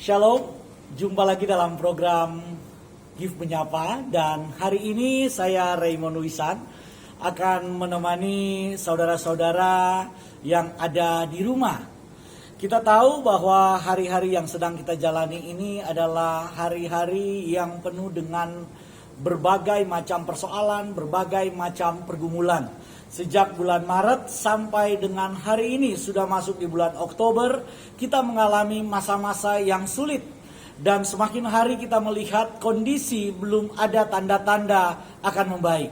Shalom, jumpa lagi dalam program Gift Menyapa. Dan hari ini saya Raymond Wisan akan menemani saudara-saudara yang ada di rumah. Kita tahu bahwa hari-hari yang sedang kita jalani ini adalah hari-hari yang penuh dengan berbagai macam persoalan, berbagai macam pergumulan. Sejak bulan Maret sampai dengan hari ini sudah masuk di bulan Oktober, kita mengalami masa-masa yang sulit. Dan semakin hari kita melihat kondisi belum ada tanda-tanda akan membaik.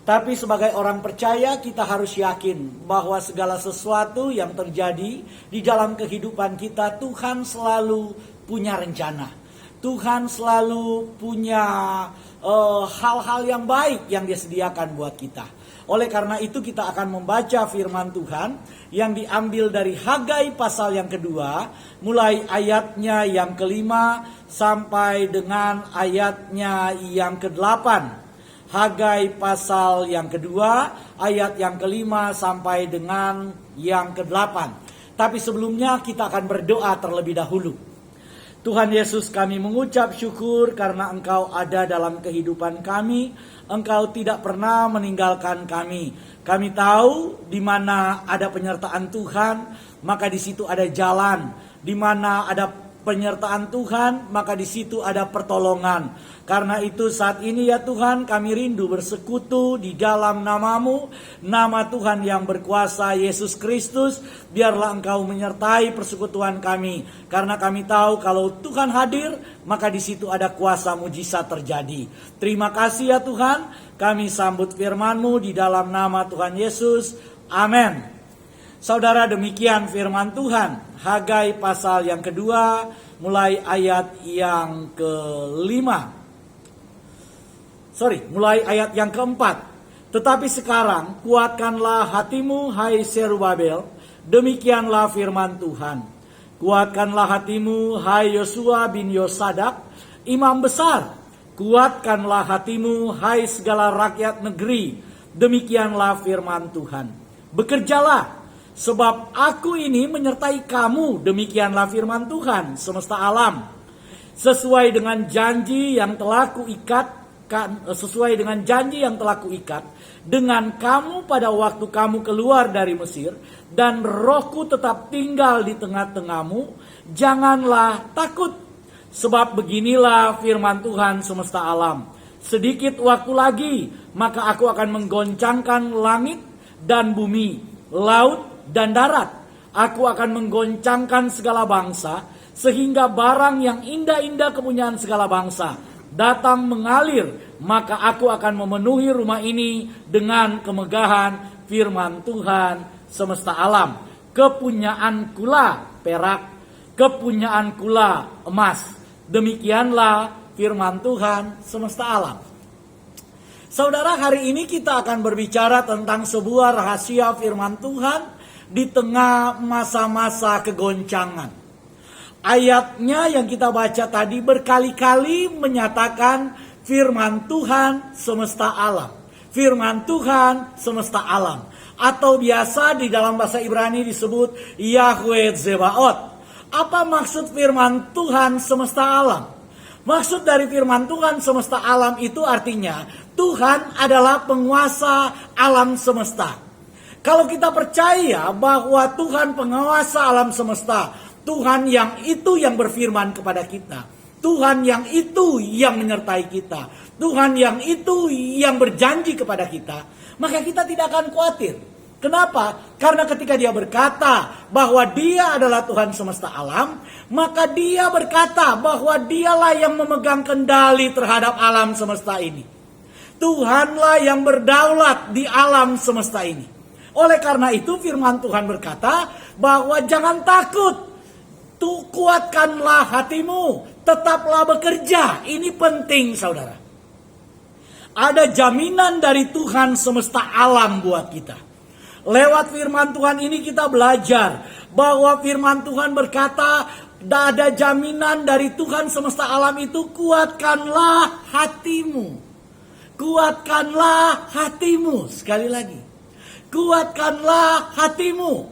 Tapi sebagai orang percaya kita harus yakin bahwa segala sesuatu yang terjadi di dalam kehidupan kita, Tuhan selalu punya rencana. Tuhan selalu punya hal-hal yang baik yang Dia sediakan buat kita. Oleh karena itu kita akan membaca firman Tuhan yang diambil dari Hagai pasal yang kedua, mulai ayatnya yang kelima sampai dengan ayatnya yang ke-8. Hagai pasal yang kedua, ayat yang kelima sampai dengan yang ke-8. Tapi sebelumnya kita akan berdoa terlebih dahulu. Tuhan Yesus, kami mengucap syukur karena Engkau ada dalam kehidupan kami. Engkau tidak pernah meninggalkan kami. Kami tahu di mana ada penyertaan Tuhan, maka di situ ada jalan. Di mana ada penyertaan Tuhan, maka di situ ada pertolongan. Karena itu saat ini ya Tuhan, kami rindu bersekutu di dalam nama-Mu, nama Tuhan yang berkuasa, Yesus Kristus. Biarlah Engkau menyertai persekutuan kami. Karena kami tahu kalau Tuhan hadir, maka di situ ada kuasa mujizat terjadi. Terima kasih ya Tuhan, kami sambut firman-Mu di dalam nama Tuhan Yesus. Amin. Saudara, demikian firman Tuhan. Hagai pasal yang kedua, mulai ayat yang mulai ayat yang keempat. Tetapi sekarang kuatkanlah hatimu, hai Serubabel. Demikianlah firman Tuhan. Kuatkanlah hatimu, hai Yosua bin Yosadak, imam besar. Kuatkanlah hatimu, hai segala rakyat negeri. Demikianlah firman Tuhan. Bekerjalah, sebab aku ini menyertai kamu. Demikianlah firman Tuhan semesta alam. Sesuai dengan janji yang telah kuikat dengan kamu pada waktu kamu keluar dari Mesir, dan Rohku tetap tinggal di tengah-tengahmu. Janganlah takut, sebab beginilah firman Tuhan semesta alam. Sedikit waktu lagi, maka aku akan menggoncangkan langit dan bumi, laut dan darat. Aku akan menggoncangkan segala bangsa, sehingga barang yang indah-indah kepunyaan segala bangsa datang mengalir, maka aku akan memenuhi rumah ini dengan kemegahan firman Tuhan semesta alam. Kepunyaan kula perak, kepunyaan kula emas. Demikianlah firman Tuhan semesta alam. Saudara, hari ini kita akan berbicara tentang sebuah rahasia firman Tuhan di tengah masa-masa kegoncangan. Ayatnya yang kita baca tadi berkali-kali menyatakan firman Tuhan semesta alam. Firman Tuhan semesta alam. Atau biasa di dalam bahasa Ibrani disebut Yahweh Zebaot. Apa maksud firman Tuhan semesta alam? Maksud dari firman Tuhan semesta alam itu artinya Tuhan adalah penguasa alam semesta. Kalau kita percaya bahwa Tuhan penguasa alam semesta, Tuhan yang itu yang berfirman kepada kita, Tuhan yang itu yang menyertai kita, Tuhan yang itu yang berjanji kepada kita, maka kita tidak akan khawatir. Kenapa? Karena ketika Dia berkata bahwa Dia adalah Tuhan semesta alam, maka Dia berkata bahwa Dialah yang memegang kendali terhadap alam semesta ini. Tuhanlah yang berdaulat di alam semesta ini. Oleh karena itu firman Tuhan berkata bahwa jangan takut, kuatkanlah hatimu, tetaplah bekerja. Ini penting saudara. Ada jaminan dari Tuhan semesta alam buat kita. Lewat firman Tuhan ini kita belajar bahwa firman Tuhan berkata ada jaminan dari Tuhan semesta alam itu, kuatkanlah hatimu. Kuatkanlah hatimu. Sekali lagi, kuatkanlah hatimu.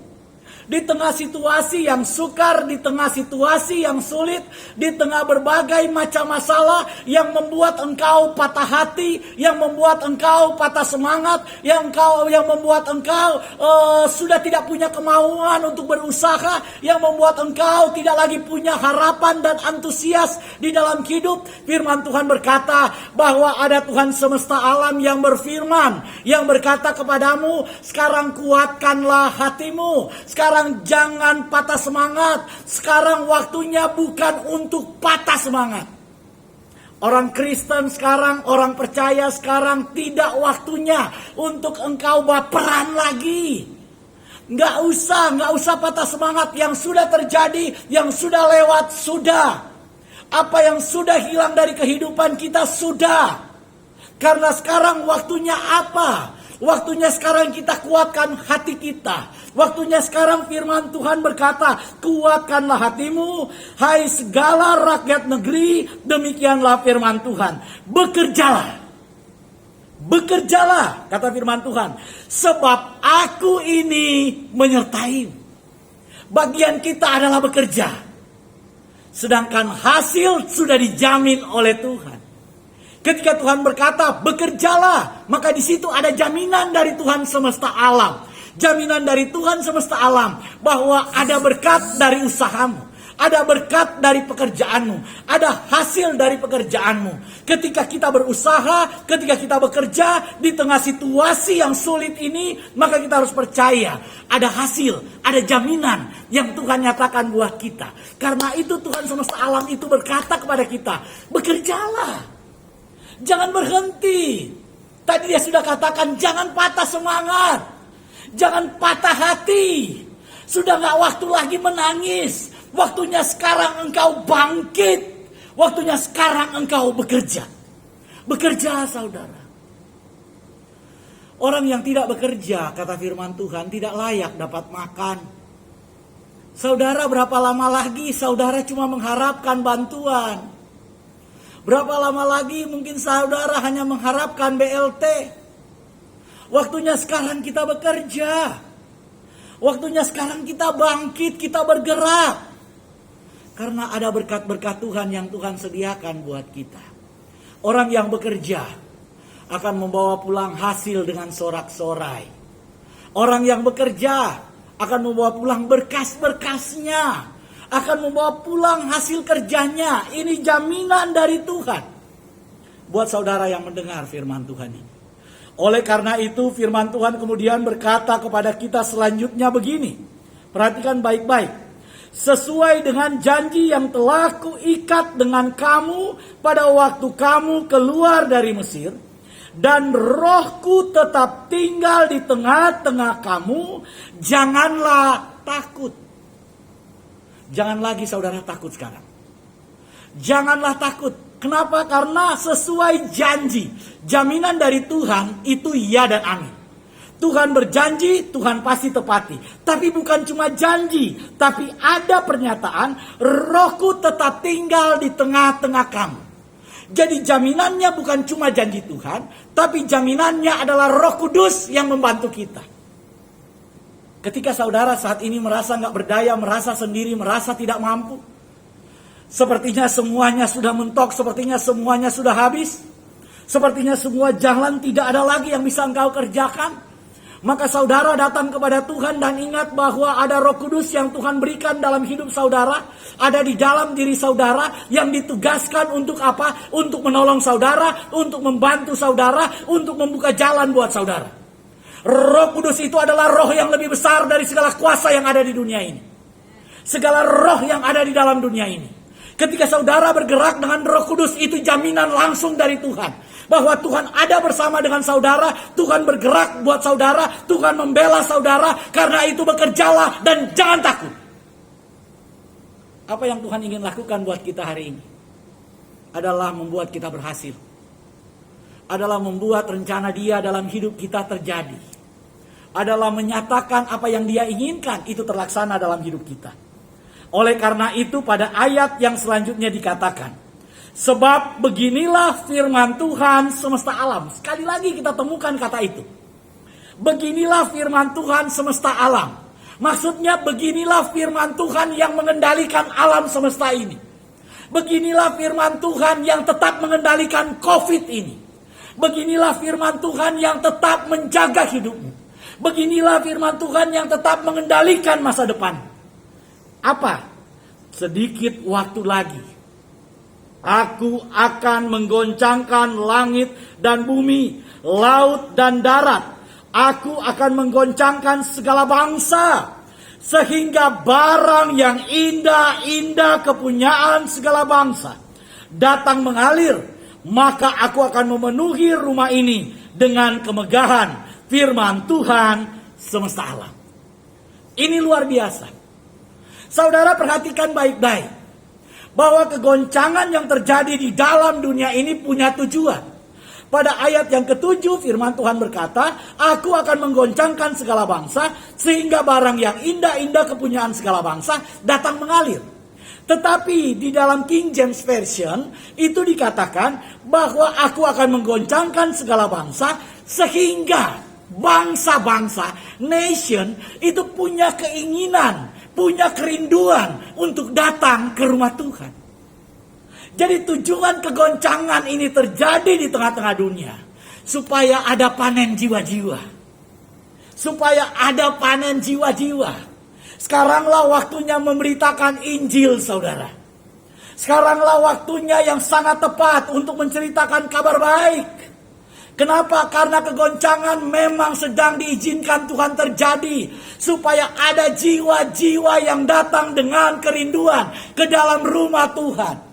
Di tengah situasi yang sukar, di tengah situasi yang sulit, di tengah berbagai macam masalah yang membuat engkau patah hati, yang membuat engkau patah semangat, yang membuat engkau sudah tidak punya kemauan untuk berusaha, yang membuat engkau tidak lagi punya harapan dan antusias di dalam hidup. Firman Tuhan berkata bahwa ada Tuhan semesta alam yang berfirman, yang berkata kepadamu, sekarang kuatkanlah hatimu, sekarang jangan patah semangat. Sekarang waktunya bukan untuk patah semangat. Orang Kristen sekarang, orang percaya sekarang tidak waktunya untuk engkau baperan lagi. Nggak usah patah semangat. Yang sudah terjadi, yang sudah lewat, sudah. Apa yang sudah hilang dari kehidupan kita, sudah. Karena sekarang waktunya apa? Waktunya sekarang kita kuatkan hati kita. Waktunya sekarang firman Tuhan berkata, kuatkanlah hatimu, hai segala rakyat negeri. Demikianlah firman Tuhan. Bekerjalah, kata firman Tuhan. Sebab aku ini menyertai. Bagian kita adalah bekerja. Sedangkan hasil sudah dijamin oleh Tuhan. Ketika Tuhan berkata, bekerjalah, maka di situ ada jaminan dari Tuhan semesta alam. Jaminan dari Tuhan semesta alam bahwa ada berkat dari usahamu, ada berkat dari pekerjaanmu, ada hasil dari pekerjaanmu. Ketika kita berusaha, ketika kita bekerja di tengah situasi yang sulit ini, maka kita harus percaya ada hasil, ada jaminan yang Tuhan nyatakan buat kita. Karena itu Tuhan semesta alam itu berkata kepada kita, bekerjalah. Jangan berhenti. Tadi dia sudah katakan, jangan patah semangat. Jangan patah hati. Sudah gak waktu lagi menangis. Waktunya sekarang engkau bangkit. Waktunya sekarang engkau bekerja. Bekerja, saudara. Orang yang tidak bekerja, kata firman Tuhan, tidak layak dapat makan. Saudara, berapa lama lagi saudara cuma mengharapkan bantuan? Berapa lama lagi mungkin saudara hanya mengharapkan BLT? Waktunya sekarang kita bekerja. Waktunya sekarang kita bangkit, kita bergerak. Karena ada berkat-berkat Tuhan yang Tuhan sediakan buat kita. Orang yang bekerja akan membawa pulang hasil dengan sorak-sorai. Orang yang bekerja akan membawa pulang berkas-berkasnya. Akan membawa pulang hasil kerjanya. Ini jaminan dari Tuhan. Buat saudara yang mendengar firman Tuhan ini. Oleh karena itu firman Tuhan kemudian berkata kepada kita selanjutnya begini. Perhatikan baik-baik. Sesuai dengan janji yang telah kuikat dengan kamu pada waktu kamu keluar dari Mesir. Dan rohku tetap tinggal di tengah-tengah kamu. Janganlah takut. Jangan lagi saudara takut sekarang. Janganlah takut. Kenapa? Karena sesuai janji. Jaminan dari Tuhan itu ya dan amin. Tuhan berjanji, Tuhan pasti tepati. Tapi bukan cuma janji. Tapi ada pernyataan, rohku tetap tinggal di tengah-tengah kamu. Jadi jaminannya bukan cuma janji Tuhan. Tapi jaminannya adalah Roh Kudus yang membantu kita. Ketika saudara saat ini merasa gak berdaya, merasa sendiri, merasa tidak mampu. Sepertinya semuanya sudah mentok, sepertinya semuanya sudah habis. Sepertinya semua jalan tidak ada lagi yang bisa engkau kerjakan. Maka saudara datang kepada Tuhan dan ingat bahwa ada Roh Kudus yang Tuhan berikan dalam hidup saudara. Ada di dalam diri saudara yang ditugaskan untuk apa? Untuk menolong saudara, untuk membantu saudara, untuk membuka jalan buat saudara. Roh Kudus itu adalah roh yang lebih besar dari segala kuasa yang ada di dunia ini. Segala roh yang ada di dalam dunia ini. Ketika saudara bergerak dengan Roh Kudus, itu jaminan langsung dari Tuhan. Bahwa Tuhan ada bersama dengan saudara. Tuhan bergerak buat saudara. Tuhan membela saudara. Karena itu bekerjalah dan jangan takut. Apa yang Tuhan ingin lakukan buat kita hari ini? Adalah membuat kita berhasil. Adalah membuat rencana Dia dalam hidup kita terjadi. Adalah menyatakan apa yang Dia inginkan itu terlaksana dalam hidup kita. Oleh karena itu pada ayat yang selanjutnya dikatakan, sebab beginilah firman Tuhan semesta alam. Sekali lagi kita temukan kata itu. Beginilah firman Tuhan semesta alam. Maksudnya beginilah firman Tuhan yang mengendalikan alam semesta ini. Beginilah firman Tuhan yang tetap mengendalikan COVID ini. Beginilah firman Tuhan yang tetap menjaga hidupmu. Beginilah firman Tuhan yang tetap mengendalikan masa depan. Apa? Sedikit waktu lagi aku akan menggoncangkan langit dan bumi, laut dan darat. Aku akan menggoncangkan segala bangsa, sehingga barang yang indah-indah kepunyaan segala bangsa datang mengalir. Maka aku akan memenuhi rumah ini dengan kemegahan firman Tuhan semesta alam. Ini luar biasa. Saudara perhatikan baik-baik, bahwa kegoncangan yang terjadi di dalam dunia ini punya tujuan. Pada ayat yang ke-7 firman Tuhan berkata, aku akan menggoncangkan segala bangsa, sehingga barang yang indah-indah kepunyaan segala bangsa datang mengalir. Tetapi di dalam King James Version itu dikatakan bahwa aku akan menggoncangkan segala bangsa, sehingga bangsa-bangsa, nation itu punya keinginan, punya kerinduan untuk datang ke rumah Tuhan. Jadi tujuan kegoncangan ini terjadi di tengah-tengah dunia, supaya ada panen jiwa-jiwa. Supaya ada panen jiwa-jiwa. Sekaranglah waktunya memberitakan Injil, saudara. Sekaranglah waktunya yang sangat tepat untuk menceritakan kabar baik. Kenapa? Karena kegoncangan memang sedang diizinkan Tuhan terjadi, supaya ada jiwa-jiwa yang datang dengan kerinduan ke dalam rumah Tuhan.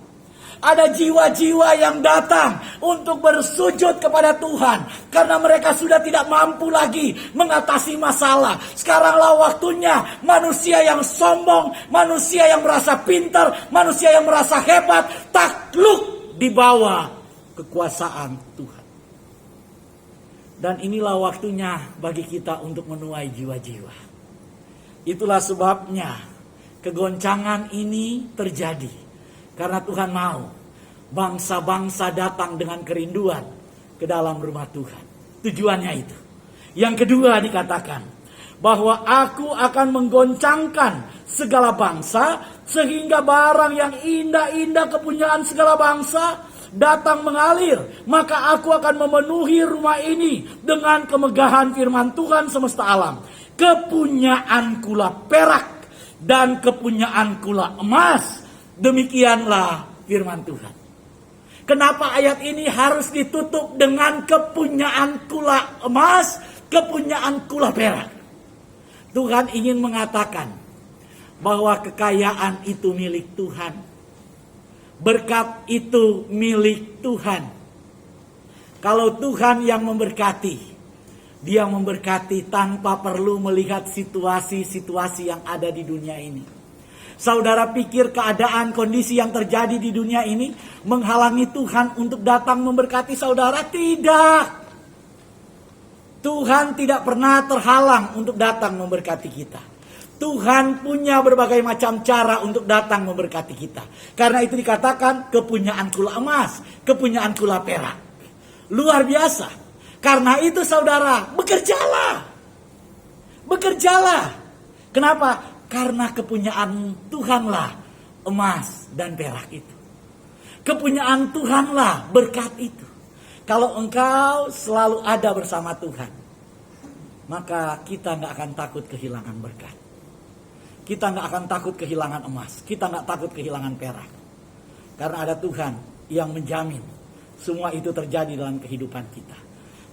Ada jiwa-jiwa yang datang untuk bersujud kepada Tuhan, karena mereka sudah tidak mampu lagi mengatasi masalah. Sekaranglah waktunya manusia yang sombong, manusia yang merasa pintar, manusia yang merasa hebat, takluk di bawah kekuasaan Tuhan. Dan inilah waktunya bagi kita untuk menuai jiwa-jiwa. Itulah sebabnya kegoncangan ini terjadi. Karena Tuhan mau bangsa-bangsa datang dengan kerinduan ke dalam rumah Tuhan. Tujuannya itu. Yang kedua dikatakan bahwa aku akan menggoncangkan segala bangsa, sehingga barang yang indah-indah kepunyaan segala bangsa datang mengalir. Maka aku akan memenuhi rumah ini dengan kemegahan firman Tuhan semesta alam. Kepunyaanku lah perak dan kepunyaanku lah emas. Demikianlah firman Tuhan. Kenapa ayat ini harus ditutup dengan kepunyaan kula emas, kepunyaan kula perak? Tuhan ingin mengatakan bahwa kekayaan itu milik Tuhan. Berkat itu milik Tuhan. Kalau Tuhan yang memberkati, Dia memberkati tanpa perlu melihat situasi-situasi yang ada di dunia ini. Saudara pikir keadaan kondisi yang terjadi di dunia ini menghalangi Tuhan untuk datang memberkati saudara? Tidak. Tuhan tidak pernah terhalang untuk datang memberkati kita. Tuhan punya berbagai macam cara untuk datang memberkati kita. Karena itu dikatakan kepunyaan kula emas, kepunyaan kula perak. Luar biasa. Karena itu saudara, bekerjalah. Bekerjalah. Kenapa? Karena kepunyaan Tuhanlah emas dan perak itu. Kepunyaan Tuhanlah berkat itu. Kalau engkau selalu ada bersama Tuhan, maka kita gak akan takut kehilangan berkat. Kita gak akan takut kehilangan emas. Kita gak takut kehilangan perak. Karena ada Tuhan yang menjamin semua itu terjadi dalam kehidupan kita.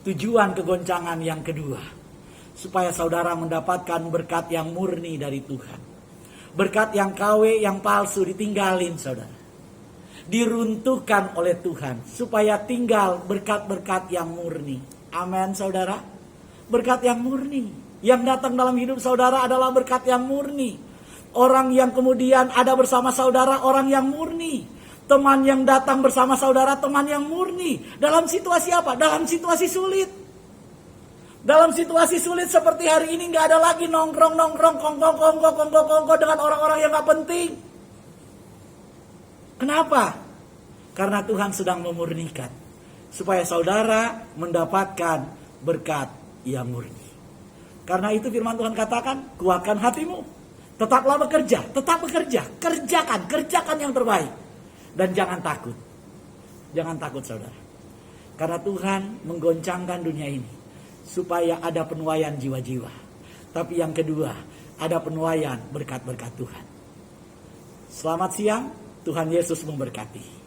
Tujuan kegoncangan yang kedua, supaya saudara mendapatkan berkat yang murni dari Tuhan. Berkat yang KW, yang palsu ditinggalin saudara. Diruntuhkan oleh Tuhan. Supaya tinggal berkat-berkat yang murni. Amin saudara. Berkat yang murni. Yang datang dalam hidup saudara adalah berkat yang murni. Orang yang kemudian ada bersama saudara, orang yang murni. Teman yang datang bersama saudara, teman yang murni. Dalam situasi apa? Dalam situasi sulit. Dalam situasi sulit seperti hari ini gak ada lagi nongkrong, kongko dengan orang-orang yang gak penting. Kenapa? Karena Tuhan sedang memurnikan. Supaya saudara mendapatkan berkat yang murni. Karena itu firman Tuhan katakan, kuatkan hatimu. Tetaplah bekerja, tetap bekerja. Kerjakan yang terbaik. Dan jangan takut. Jangan takut saudara. Karena Tuhan menggoncangkan dunia ini. Supaya ada penuaian jiwa-jiwa. Tapi yang kedua, ada penuaian berkat-berkat Tuhan. Selamat siang, Tuhan Yesus memberkati.